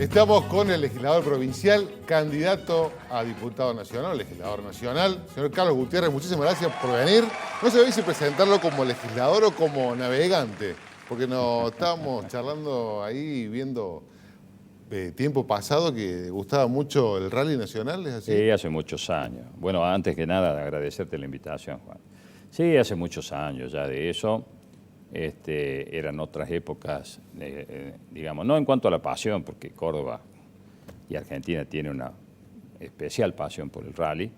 Estamos con el legislador provincial, candidato a diputado nacional, legislador nacional, señor Carlos Gutiérrez. Muchísimas gracias por venir. No sé si presentarlo como legislador o como navegante, porque nos estábamos charlando ahí, viendo tiempo pasado que gustaba mucho el rally nacional, ¿es así? Sí, hace muchos años. Bueno, antes que nada, agradecerte la invitación, Juan. Sí, hace muchos años ya de eso. Eran otras épocas, digamos, no en cuanto a la pasión, porque Córdoba y Argentina tienen una especial pasión por el rally,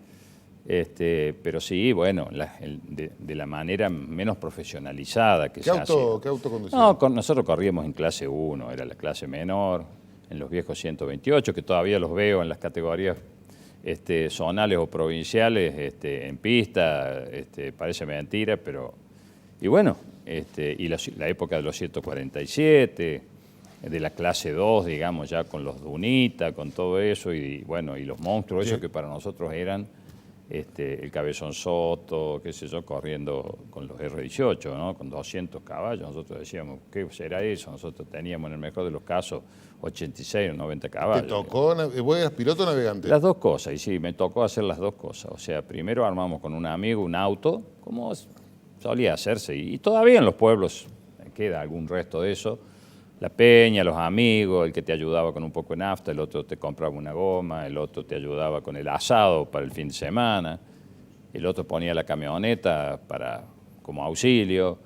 pero sí, bueno, de la manera menos profesionalizada que se hacía. ¿Qué auto conducía? No, nosotros corríamos en clase 1, era la clase menor, en los viejos 128, que todavía los veo en las categorías zonales o provinciales, en pista, parece mentira, pero... Y bueno, y la época de los 147, de la clase 2, digamos, ya con los Dunita, con todo eso, y bueno, y los monstruos, sí, esos que para nosotros eran el Cabezón Soto, qué sé yo, corriendo con los R18, ¿no? Con 200 caballos. Nosotros decíamos, ¿qué será eso? Nosotros teníamos, en el mejor de los casos, 86 o 90 caballos. ¿Te tocó? ¿Vos eras piloto o navegante? Las dos cosas, y sí, me tocó hacer las dos cosas. O sea, primero armamos con un amigo un auto, como solía hacerse, y todavía en los pueblos queda algún resto de eso. La peña, los amigos, el que te ayudaba con un poco de nafta, el otro te compraba una goma, el otro te ayudaba con el asado para el fin de semana, el otro ponía la camioneta como auxilio,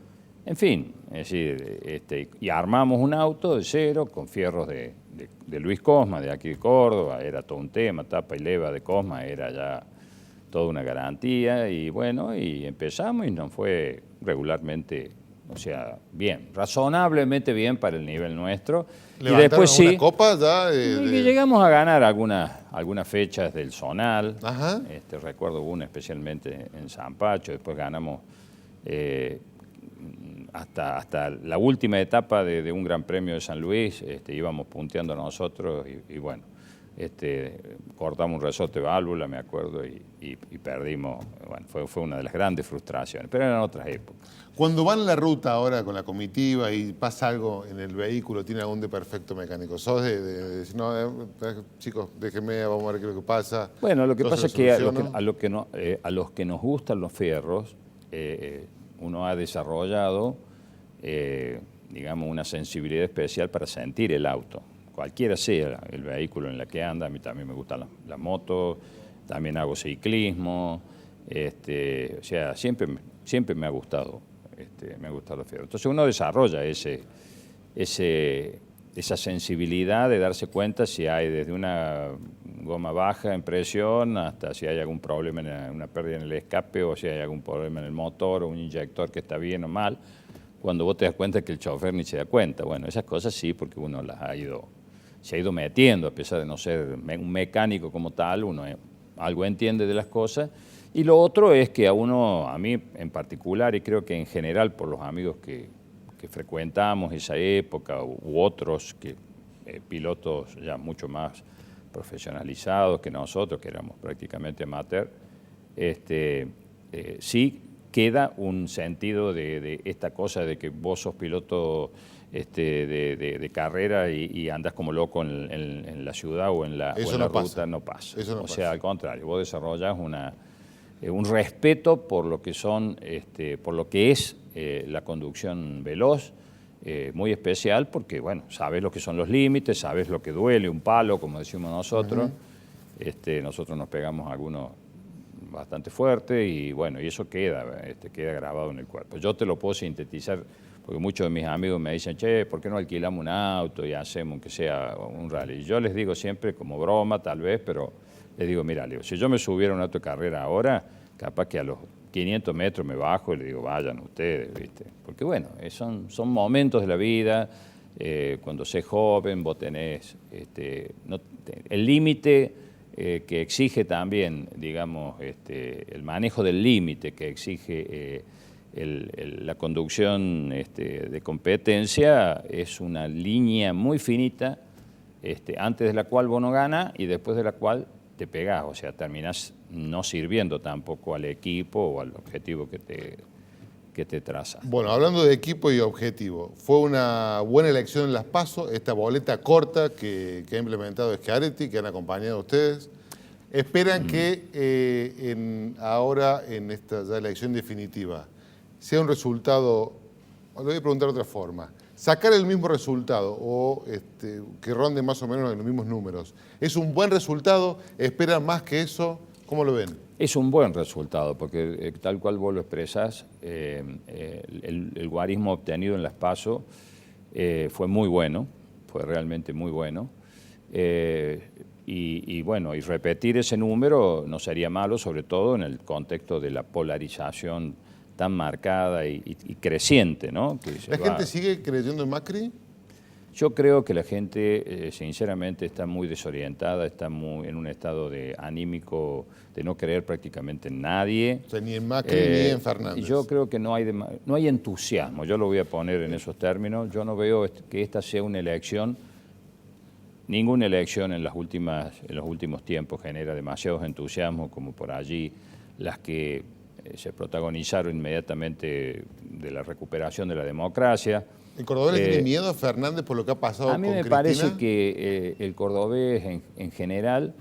en fin, es decir, y armamos un auto de cero con fierros de Luis Cosma, de aquí de Córdoba, era todo un tema, tapa y leva de Cosma, era ya toda una garantía, y bueno, y empezamos y nos fue regularmente, o sea, bien, razonablemente bien para el nivel nuestro. Y después sí, una copa ya llegamos a ganar algunas fechas del zonal. Ajá. Recuerdo una especialmente en San Pacho, después ganamos hasta la última etapa de un Gran Premio de San Luis, íbamos punteando nosotros y bueno, cortamos un resorte de válvula, me acuerdo, y perdimos. Bueno, fue una de las grandes frustraciones, pero eran otras épocas. Cuando van en la ruta ahora con la comitiva y pasa algo en el vehículo, ¿tiene algún desperfecto mecánico? ¿Sos de decir, no, chicos, déjenme, vamos a ver qué es lo que pasa? Bueno, lo que pasa es que a los que nos gustan los fierros, uno ha desarrollado, digamos, una sensibilidad especial para sentir el auto. Cualquiera sea el vehículo en el que anda, a mí también me gustan las motos, también hago ciclismo, o sea, siempre me ha gustado, los fierros. Entonces uno desarrolla esa sensibilidad de darse cuenta si hay desde una goma baja en presión hasta si hay algún problema, una pérdida en el escape, o si hay algún problema en el motor o un inyector que está bien o mal, cuando vos te das cuenta que el chofer ni se da cuenta. Bueno, esas cosas sí, porque uno se ha ido metiendo, a pesar de no ser un mecánico como tal, uno algo entiende de las cosas. Y lo otro es que a mí en particular, y creo que en general por los amigos que frecuentamos esa época, u otros pilotos ya mucho más profesionalizados que nosotros, que éramos prácticamente amateur, sí queda un sentido de esta cosa de que vos sos piloto de carrera y andas como loco en la ciudad o en la ruta, no pasa. O sea, al contrario, vos desarrollas un respeto por lo que por lo que es la conducción veloz, muy especial, porque bueno, sabes lo que son los límites, sabes lo que duele un palo, como decimos nosotros. Nosotros nos pegamos algunos bastante fuerte y bueno, y eso queda grabado en el cuerpo. Yo te lo puedo sintetizar porque muchos de mis amigos me dicen, che, ¿por qué no alquilamos un auto y hacemos aunque sea un rally? Y yo les digo siempre, como broma tal vez, pero les digo, mira, si yo me subiera a un auto de carrera ahora, capaz que a los 500 metros me bajo y le digo, vayan ustedes, ¿viste? Porque bueno, son momentos de la vida, cuando sos joven, vos tenés el límite que exige también, digamos, el manejo del límite que exige la conducción de competencia, es una línea muy finita, antes de la cual vos no ganas y después de la cual te pegás, o sea, terminás no sirviendo tampoco al equipo o al objetivo que que te trazas. Bueno, hablando de equipo y objetivo, fue una buena elección en las PASO, esta boleta corta que ha implementado Schiaretti, que han acompañado a ustedes. ¿Esperan que ahora, en esta ya elección definitiva, sea un resultado, lo voy a preguntar de otra forma, sacar el mismo resultado o que ronde más o menos en los mismos números? ¿Es un buen resultado? ¿Esperan más que eso? ¿Cómo lo ven? Es un buen resultado, porque tal cual vos lo expresás, el guarismo obtenido en las PASO fue muy bueno, fue realmente muy bueno. Y bueno, y repetir ese número no sería malo, sobre todo en el contexto de la polarización tan marcada y creciente, ¿no? ¿La gente sigue creyendo en Macri? Yo creo que la gente, sinceramente, está muy desorientada, está en un estado de anímico de no creer prácticamente en nadie. O sea, ni en Macri ni en Fernández. Yo creo que no hay entusiasmo, yo lo voy a poner en esos términos. Yo no veo que esta sea una elección, ninguna elección en los últimos tiempos genera demasiados entusiasmos como por allí las que se protagonizaron inmediatamente de la recuperación de la democracia. ¿El cordobés le tiene miedo a Fernández por lo que ha pasado con Cristina? A mí me parece que el cordobés en general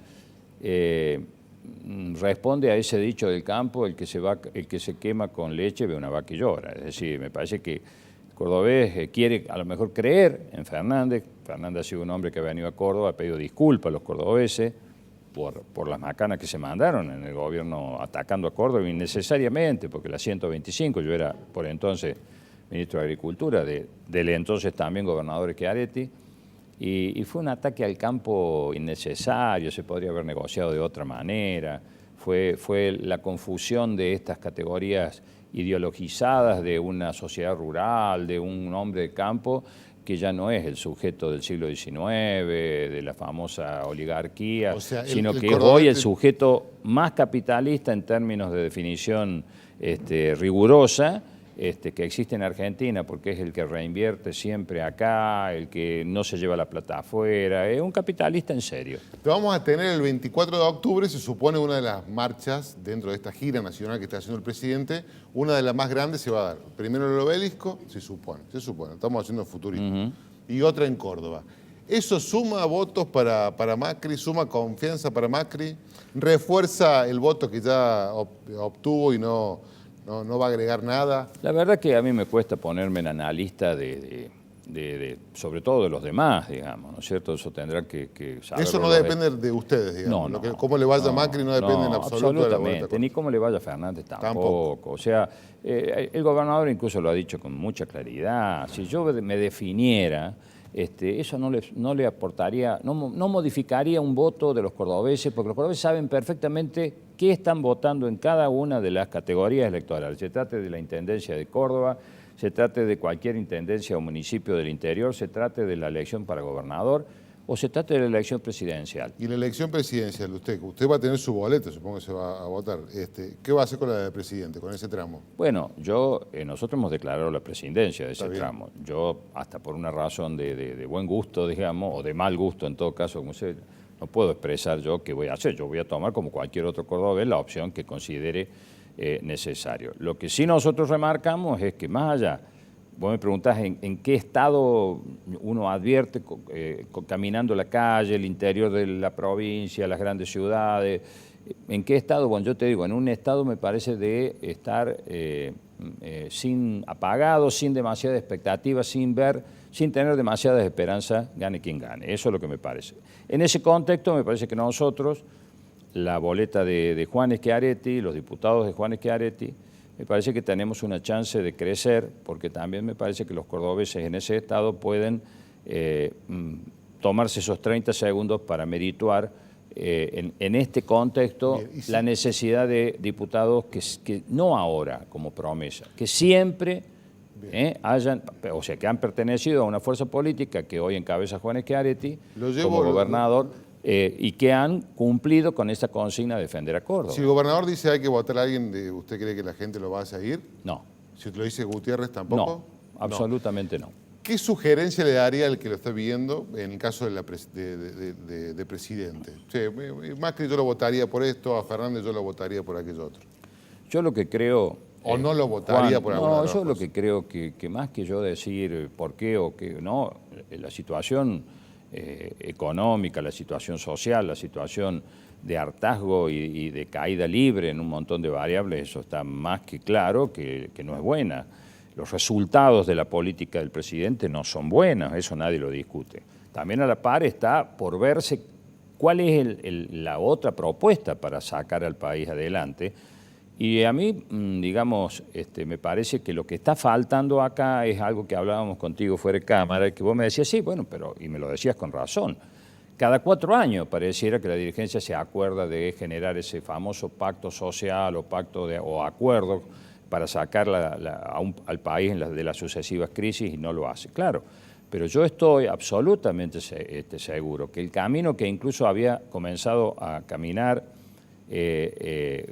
responde a ese dicho del campo: el que se quema con leche ve una vaca y llora. Es decir, me parece que el cordobés quiere a lo mejor creer en Fernández. Fernández ha sido un hombre que ha venido a Córdoba, ha pedido disculpas a los cordobeses por las macanas que se mandaron en el gobierno atacando a Córdoba innecesariamente, porque la 125, yo era por entonces ministro de Agricultura, del entonces también gobernador Schiaretti, y fue un ataque al campo innecesario, se podría haber negociado de otra manera, fue la confusión de estas categorías ideologizadas de una sociedad rural, de un hombre de campo que ya no es el sujeto del siglo XIX, de la famosa oligarquía, o sea, sino que es hoy el sujeto más capitalista en términos de definición rigurosa, que existe en Argentina, porque es el que reinvierte siempre acá, el que no se lleva la plata afuera, es un capitalista en serio. Vamos a tener el 24 de octubre, se supone, una de las marchas dentro de esta gira nacional que está haciendo el presidente, una de las más grandes se va a dar. Primero el Obelisco, se supone, estamos haciendo futurismo, y otra en Córdoba. ¿Eso suma votos para Macri, suma confianza para Macri, refuerza el voto que ya obtuvo y no va a agregar nada? La verdad que a mí me cuesta ponerme en analista sobre todo de los demás, digamos, ¿no es cierto? Eso tendrán que saber. Eso no depende de ustedes, digamos. Cómo le vaya a Macri no depende en absoluto de la boleta. Ni cómo le vaya a Fernández tampoco. O sea, el gobernador incluso lo ha dicho con mucha claridad. Si yo me definiera, eso no le aportaría, no modificaría un voto de los cordobeses, porque los cordobeses saben perfectamente qué están votando en cada una de las categorías electorales. Se trate de la Intendencia de Córdoba, se trate de cualquier intendencia o municipio del interior, se trate de la elección para gobernador o se trate de la elección presidencial. Y la elección presidencial, usted va a tener su boleta, supongo que se va a votar. ¿Qué va a hacer con la de presidente, con ese tramo? Bueno, nosotros hemos declarado la presidencia de ese tramo. Yo, hasta por una razón de buen gusto, digamos, o de mal gusto en todo caso, como se, no puedo expresar yo qué voy a hacer. Yo voy a tomar, como cualquier otro cordobés, la opción que considere necesario. Lo que sí nosotros remarcamos es que más allá, vos me preguntás en qué estado uno advierte caminando la calle, el interior de la provincia, las grandes ciudades, en qué estado. Bueno, yo te digo, en un estado me parece de estar apagado, sin demasiada expectativa, sin tener demasiadas esperanzas, gane quien gane. Eso es lo que me parece. En ese contexto me parece que nosotros, la boleta de Juan Schiaretti, los diputados de Juan Schiaretti, me parece que tenemos una chance de crecer, porque también me parece que los cordobeses en ese estado pueden tomarse esos 30 segundos para merituar en este contexto la necesidad de diputados que no ahora como promesa, que siempre que han pertenecido a una fuerza política que hoy encabeza Juan Schiaretti como gobernador. Y que han cumplido con esta consigna de defender a Córdoba. Si el gobernador dice hay que votar a alguien, ¿usted cree que la gente lo va a seguir? No. Si lo dice Gutiérrez, ¿tampoco? No, absolutamente no. ¿Qué sugerencia le daría al que lo está viendo en el caso de presidente? Sí, Macri yo lo votaría por esto, a Fernández yo lo votaría por aquello otro. Yo lo que creo ¿O no lo votaría Juan, por alguna no, de las yo lo cosas? que creo que más que yo decir por qué o qué no, la situación económica, la situación social, la situación de hartazgo y de caída libre en un montón de variables, eso está más que claro que no es buena. Los resultados de la política del presidente no son buenos, eso nadie lo discute. También a la par está por verse cuál es la otra propuesta para sacar al país adelante. Y a mí, digamos, me parece que lo que está faltando acá es algo que hablábamos contigo fuera de cámara, que vos me decías, sí, bueno, pero, y me lo decías con razón, cada 4 años pareciera que la dirigencia se acuerda de generar ese famoso pacto social o acuerdo para sacar al país de las sucesivas crisis y no lo hace. Claro, pero yo estoy absolutamente seguro que el camino que incluso había comenzado a caminar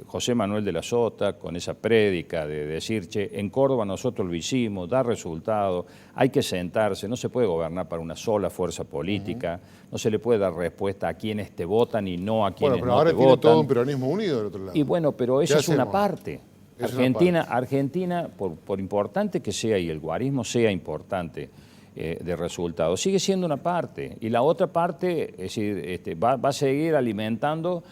José Manuel de la Sota, con esa prédica de decir, che, en Córdoba nosotros lo hicimos, da resultados, hay que sentarse, no se puede gobernar para una sola fuerza política, no se le puede dar respuesta a quienes te votan y no a quienes no te votan. Bueno, pero ahora tiene todo un peronismo unido del otro lado. Y bueno, pero esa es una parte. Argentina, por importante que sea, y el guarismo sea importante de resultados, sigue siendo una parte. Y la otra parte, es decir, va a seguir alimentando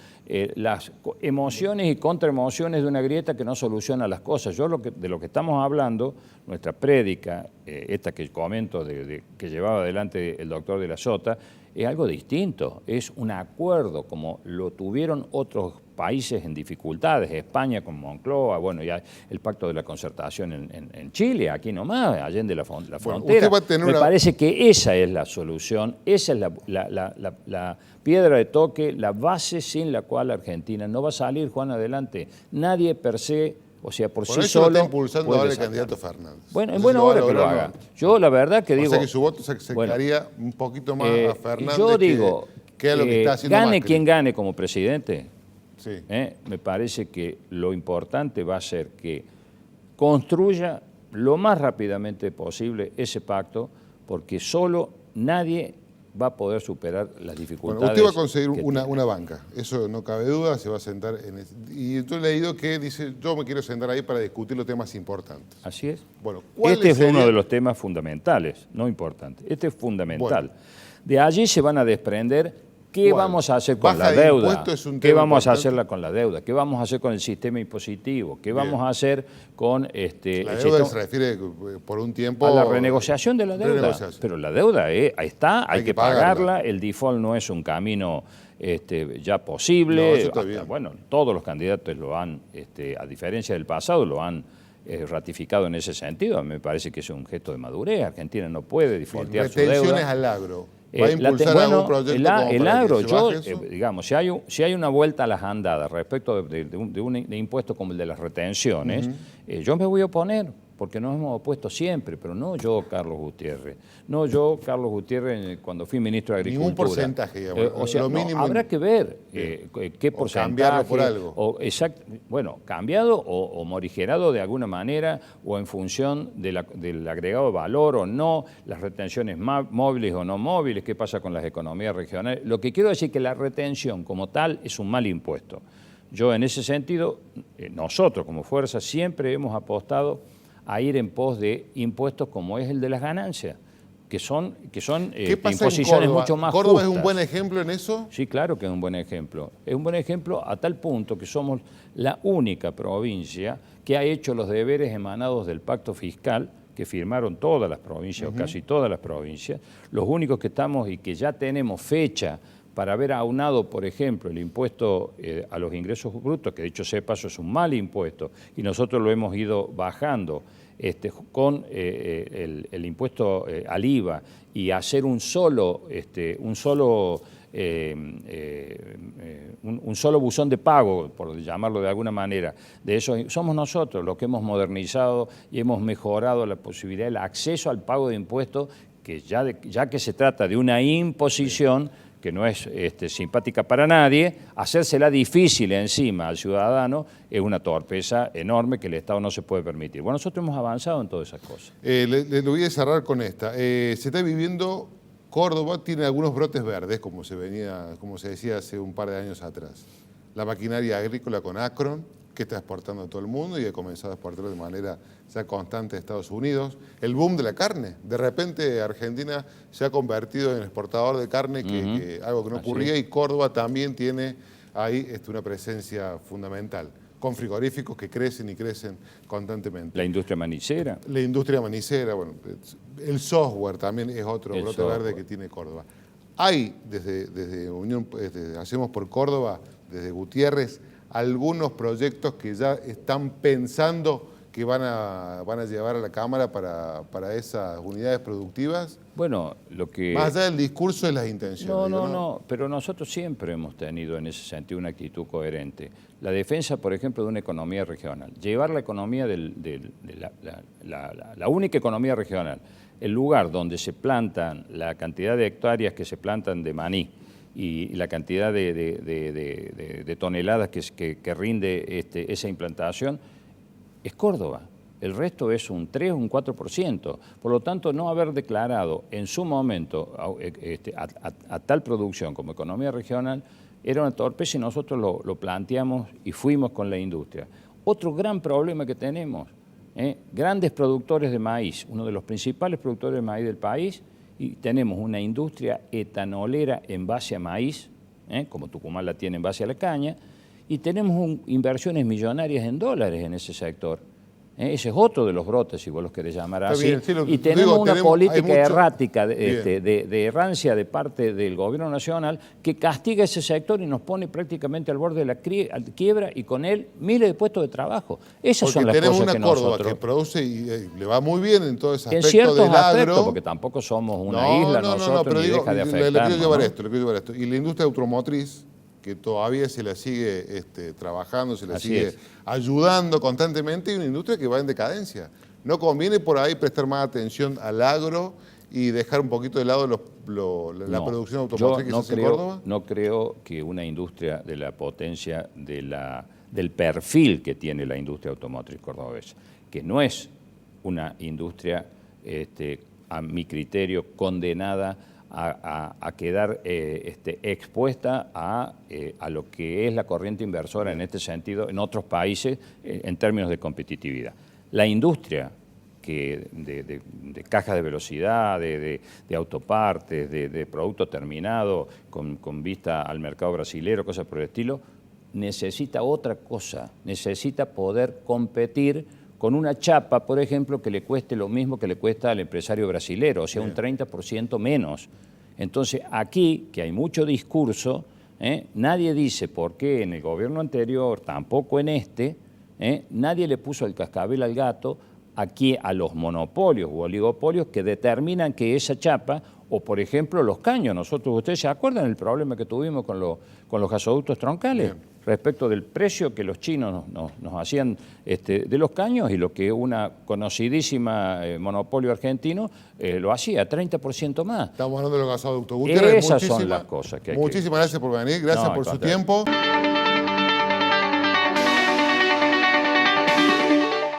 las emociones y contraemociones de una grieta que no soluciona las cosas. Yo de lo que estamos hablando, nuestra prédica, esta que comento que llevaba adelante el doctor de la Sota, es algo distinto, es un acuerdo como lo tuvieron otros países en dificultades, España con Moncloa, bueno, ya el pacto de la concertación en Chile, aquí nomás, allende la frontera. Me parece que esa es la solución, esa es la piedra de toque, la base sin la cual Argentina no va a salir, Juan, adelante. Nadie per se, o sea, por sí solo. Lo está impulsando ahora el candidato Fernández. Bueno, en buena hora que lo haga. Yo la verdad que digo. O sea que su voto se acercaría un poquito más a Fernández. Yo digo, que es lo que está haciendo gane Macri. quien gane como presidente, sí. Me parece que lo importante va a ser que construya lo más rápidamente posible ese pacto, porque solo nadie va a poder superar las dificultades. Bueno, usted va a conseguir una banca, eso no cabe duda, se va a sentar en y yo he leído que dice, yo me quiero sentar ahí para discutir los temas importantes. Así es. Bueno, este es uno de los temas fundamentales, no importantes, este es fundamental. Bueno. De allí se van a desprender qué vamos a hacer con la deuda, qué vamos a hacer con la deuda, qué vamos a hacer con el sistema impositivo, qué vamos a hacer con la deuda se refiere por un tiempo a la renegociación de la deuda, pero la deuda ahí está, hay que pagarla, el default no es un camino ya posible, bueno, todos los candidatos lo han, a diferencia del pasado, lo han ratificado en ese sentido. Me parece que es un gesto de madurez. Argentina no puede defaultear su deuda. Retenciones al agro. ¿Va a impulsar algún proyecto el agro, digamos, si hay una vuelta a las andadas respecto de impuestos como el de las retenciones, yo me voy a oponer, porque nos hemos opuesto siempre, pero no yo, Carlos Gutiérrez. No yo, Carlos Gutiérrez, cuando fui ministro de Agricultura. Ningún porcentaje, digamos. O sea, lo mínimo habrá que ver qué porcentaje. O cambiarlo por algo. Bueno, cambiado o morigerado de alguna manera, o en función del agregado de valor o no, las retenciones móviles o no móviles, qué pasa con las economías regionales. Lo que quiero decir es que la retención como tal es un mal impuesto. Yo en ese sentido, nosotros como fuerza siempre hemos apostado a ir en pos de impuestos como es el de las ganancias, que son imposiciones mucho más justas. ¿Córdoba es un buen ejemplo en eso? Sí, claro que es un buen ejemplo. Es un buen ejemplo a tal punto que somos la única provincia que ha hecho los deberes emanados del pacto fiscal que firmaron todas las provincias, o casi todas las provincias, los únicos que estamos y que ya tenemos fecha para haber aunado, por ejemplo, el impuesto a los ingresos brutos, que dicho sea de paso es un mal impuesto, y nosotros lo hemos ido bajando con el impuesto al IVA y hacer un solo buzón de pago, por llamarlo de alguna manera. De eso somos nosotros los que hemos modernizado y hemos mejorado la posibilidad, el acceso al pago de impuestos, que ya que se trata de una imposición que no es simpática para nadie, hacérsela difícil encima al ciudadano es una torpeza enorme que el Estado no se puede permitir. Bueno, nosotros hemos avanzado en todas esas cosas. Le voy a cerrar con esta. Se está viviendo, Córdoba tiene algunos brotes verdes, como se decía hace un par de años atrás. La maquinaria agrícola con Acron, que está exportando a todo el mundo y ha comenzado a exportar de manera ya constante a Estados Unidos. El boom de la carne. De repente Argentina se ha convertido en exportador de carne, algo que no ocurría, y Córdoba también tiene ahí una presencia fundamental, con frigoríficos que crecen y crecen constantemente. La industria manicera. La industria manicera, bueno, el software también es otro brote verde que tiene Córdoba. Hay, desde Hacemos por Córdoba, desde Gutiérrez, algunos proyectos que ya están pensando que van a llevar a la Cámara para esas unidades productivas. Bueno, lo que... Más allá del discurso, es las intenciones. No, pero nosotros siempre hemos tenido en ese sentido una actitud coherente. La defensa, por ejemplo, de una economía regional. Llevar la economía la única economía regional, el lugar donde se plantan, la cantidad de hectáreas que se plantan de maní y la cantidad de toneladas que rinde esa implantación, es Córdoba. El resto es un 3 o un 4%. Por lo tanto, no haber declarado en su momento a tal producción como economía regional era una torpeza, y nosotros lo planteamos y fuimos con la industria. Otro gran problema que tenemos, grandes productores de maíz, uno de los principales productores de maíz del país, y tenemos una industria etanolera en base a maíz, como Tucumán la tiene en base a la caña, y tenemos inversiones millonarias en dólares en ese sector. Ese es otro de los brotes, si vos los querés llamar así. Bien, sí, y tenemos una política errática, de errancia de parte del gobierno nacional, que castiga ese sector y nos pone prácticamente al borde de la quiebra, y con él miles de puestos de trabajo. Esas son las cosas que nosotros... tenemos una Córdoba que produce y le va muy bien en todo ese aspecto en ciertos del agro. Aspectos, porque tampoco somos una isla nosotros, ni deja de afectarnos. Le quiero llevar esto. Y la industria automotriz, que todavía se la sigue trabajando, se la sigue ayudando constantemente, y una industria que va en decadencia. No conviene por ahí prestar más atención al agro y dejar un poquito de lado la producción automotriz que se hace en Córdoba. No creo que una industria de la potencia, del perfil que tiene la industria automotriz cordobesa, que no es una industria, a mi criterio, condenada a quedar expuesta a lo que es la corriente inversora en este sentido en otros países en términos de competitividad. La industria de cajas de velocidad, de autopartes, de producto terminado con vista al mercado brasilero, cosas por el estilo, necesita otra cosa, necesita poder competir con una chapa, por ejemplo, que le cueste lo mismo que le cuesta al empresario brasilero, o sea, un 30% menos. Entonces, aquí, que hay mucho discurso, nadie dice por qué en el gobierno anterior, tampoco en nadie le puso el cascabel al gato aquí a los monopolios u oligopolios que determinan que esa chapa, o por ejemplo los caños, ¿ustedes se acuerdan del problema que tuvimos con los gasoductos troncales? Bien. Respecto del precio que los chinos nos hacían de los caños, y lo que una conocidísima monopolio argentino lo hacía, 30% más. Estamos hablando de los gasoductos. Gutiérrez, esas son las cosas que hay Muchísimas gracias por venir, gracias por su tiempo.